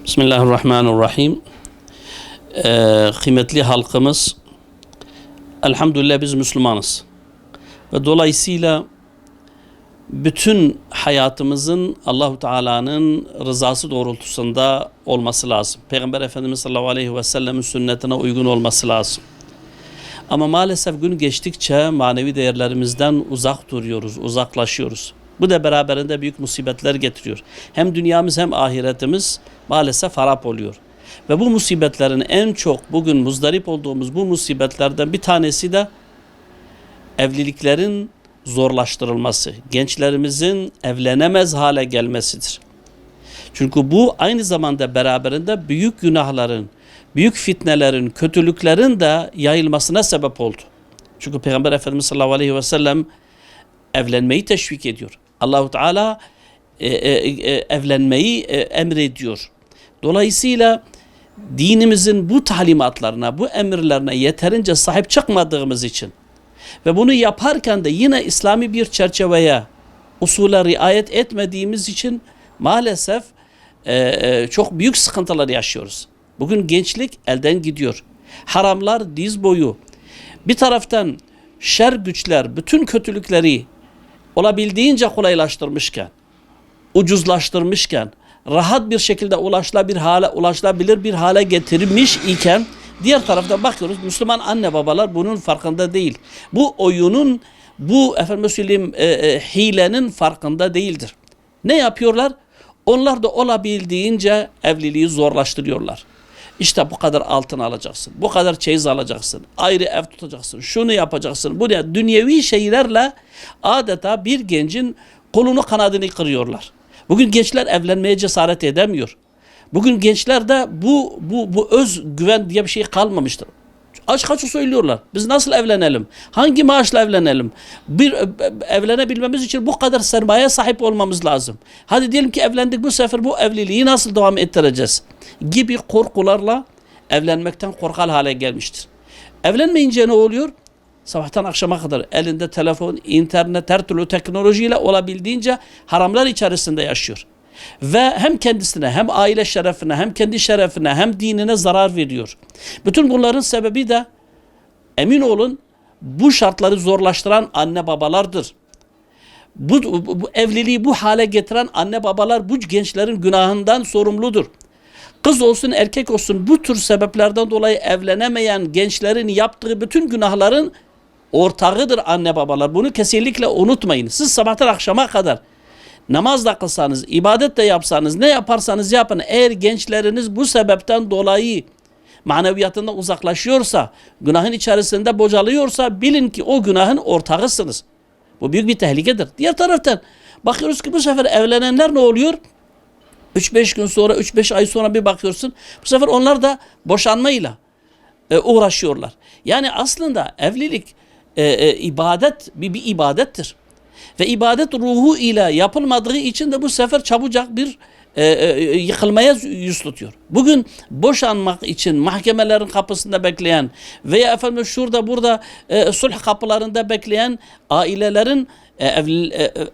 Bismillahirrahmanirrahim. Kıymetli halkımız, elhamdülillah biz Müslümanız. Ve dolayısıyla bütün hayatımızın Allahu Teala'nın rızası doğrultusunda olması lazım. Peygamber Efendimiz sallallahu aleyhi ve sellem'in sünnetine uygun olması lazım. Ama maalesef gün geçtikçe manevi değerlerimizden uzak duruyoruz, uzaklaşıyoruz. Bu da beraberinde büyük musibetler getiriyor. Hem dünyamız hem ahiretimiz maalesef harap oluyor. Ve bu musibetlerin en çok bugün muzdarip olduğumuz bu musibetlerden bir tanesi de evliliklerin zorlaştırılması, gençlerimizin evlenemez hale gelmesidir. Çünkü bu aynı zamanda beraberinde büyük günahların, büyük fitnelerin, kötülüklerin de yayılmasına sebep oldu. Çünkü Peygamber Efendimiz sallallahu aleyhi ve sellem evlenmeyi teşvik ediyor. Allahu Teala evlenmeyi emrediyor. Dolayısıyla dinimizin bu talimatlarına, bu emirlerine yeterince sahip çıkmadığımız için ve bunu yaparken de yine İslami bir çerçeveye, usule riayet etmediğimiz için maalesef çok büyük sıkıntılar yaşıyoruz. Bugün gençlik elden gidiyor. Haramlar diz boyu. Bir taraftan şer güçler bütün kötülükleri olabildiğince kolaylaştırmışken, ucuzlaştırmışken, rahat bir şekilde ulaşılabilir bir hale getirmiş iken, diğer tarafta bakıyoruz Müslüman anne babalar bunun farkında değil. Bu oyunun, bu hilenin farkında değildir. Ne yapıyorlar? Onlar da olabildiğince evliliği zorlaştırıyorlar. İşte bu kadar altın alacaksın, bu kadar çeyiz alacaksın, ayrı ev tutacaksın, şunu yapacaksın. Bu ne? Dünyevi şeylerle adeta bir gencin kolunu kanadını kırıyorlar. Bugün gençler evlenmeye cesaret edemiyor. Bugün gençlerde bu özgüven diye bir şey kalmamıştır. Açık açık söylüyorlar. Biz nasıl evlenelim? Hangi maaşla evlenelim? Evlenebilmemiz için bu kadar sermaye sahip olmamız lazım. Hadi diyelim ki evlendik, bu sefer bu evliliği nasıl devam ettireceğiz? Gibi korkularla evlenmekten korkal hale gelmiştir. Evlenmeyince ne oluyor? Sabahtan akşama kadar elinde telefon, internet, her türlü teknolojiyle olabildiğince haramlar içerisinde yaşıyor. Ve hem kendisine, hem aile şerefine, hem kendi şerefine, hem dinine zarar veriyor. Bütün bunların sebebi de emin olun bu şartları zorlaştıran anne babalardır. Bu evliliği bu hale getiren anne babalar bu gençlerin günahından sorumludur. Kız olsun erkek olsun bu tür sebeplerden dolayı evlenemeyen gençlerin yaptığı bütün günahların ortağıdır anne babalar. Bunu kesinlikle unutmayın. Siz sabahtan akşama kadar namaz da kılsanız, ibadet de yapsanız, ne yaparsanız yapın. Eğer gençleriniz bu sebepten dolayı maneviyatından uzaklaşıyorsa, günahın içerisinde bocalıyorsa bilin ki o günahın ortağısınız. Bu büyük bir tehlikedir. Diğer taraftan bakıyoruz ki bu sefer evlenenler ne oluyor? 3-5 gün sonra, 3-5 ay sonra bir bakıyorsun. Bu sefer onlar da boşanmayla uğraşıyorlar. Yani aslında evlilik ibadet bir ibadettir. Ve ibadet ruhu ile yapılmadığı için de bu sefer çabucak bir yıkılmaya yüz tutuyor. Bugün boşanmak için mahkemelerin kapısında bekleyen veya efendim şurada burada sulh kapılarında bekleyen ailelerin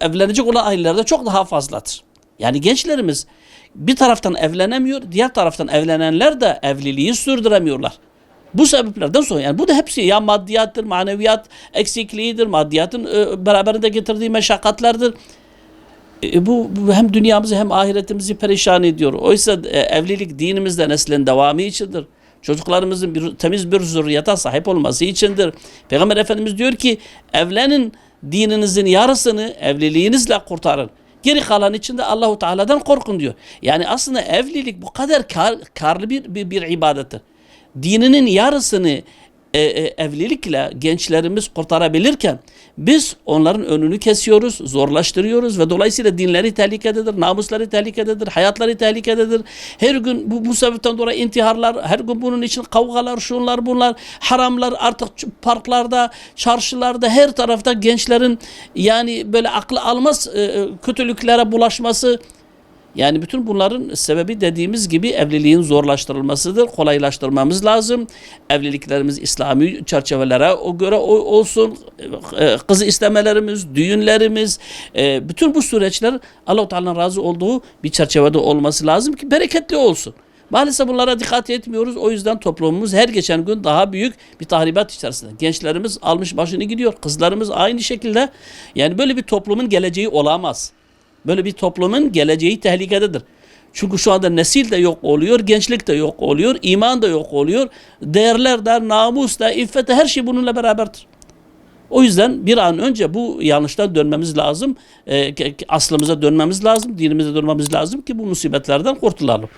evlenecek olan ailelerde çok daha fazladır. Yani gençlerimiz bir taraftan evlenemiyor, diğer taraftan evlenenler de evliliği sürdüremiyorlar. Bu sebeplerden sonra yani bu da hepsi ya maddiyattır, maneviyat eksikliğidir, maddiyatın beraberinde getirdiği meşakkatlerdir. Bu hem dünyamızı hem ahiretimizi perişan ediyor. Oysa evlilik dinimizde neslin devamı içindir. Çocuklarımızın temiz bir zürriyete sahip olması içindir. Peygamber Efendimiz diyor ki evlenin, dininizin yarısını evliliğinizle kurtarın. Geri kalan için de Allahu Teala'dan korkun diyor. Yani aslında evlilik bu kadar karlı bir ibadettir. Dininin yarısını evlilikle gençlerimiz kurtarabilirken biz onların önünü kesiyoruz, zorlaştırıyoruz ve dolayısıyla dinleri tehlikededir, namusları tehlikededir, hayatları tehlikededir. Her gün bu sebepten dolayı intiharlar, her gün bunun için kavgalar, şunlar bunlar, haramlar artık parklarda, çarşılarda, her tarafta gençlerin yani böyle aklı almaz kötülüklere bulaşması. Yani bütün bunların sebebi dediğimiz gibi evliliğin zorlaştırılmasıdır. Kolaylaştırmamız lazım. Evliliklerimiz İslami çerçevelere göre olsun. Kızı istemelerimiz, düğünlerimiz, bütün bu süreçler Allah-u Teala'nın razı olduğu bir çerçevede olması lazım ki bereketli olsun. Maalesef bunlara dikkat etmiyoruz. O yüzden toplumumuz her geçen gün daha büyük bir tahribat içerisinde. Gençlerimiz almış başını gidiyor. Kızlarımız aynı şekilde. Yani böyle bir toplumun geleceği olamaz. Böyle bir toplumun geleceği tehlikededir. Çünkü şu anda nesil de yok oluyor, gençlik de yok oluyor, iman da yok oluyor. Değerler de, namus da, iffet de her şey bununla beraberdir. O yüzden bir an önce bu yanlıştan dönmemiz lazım. Aslımıza dönmemiz lazım, dinimize dönmemiz lazım ki bu musibetlerden kurtulalım.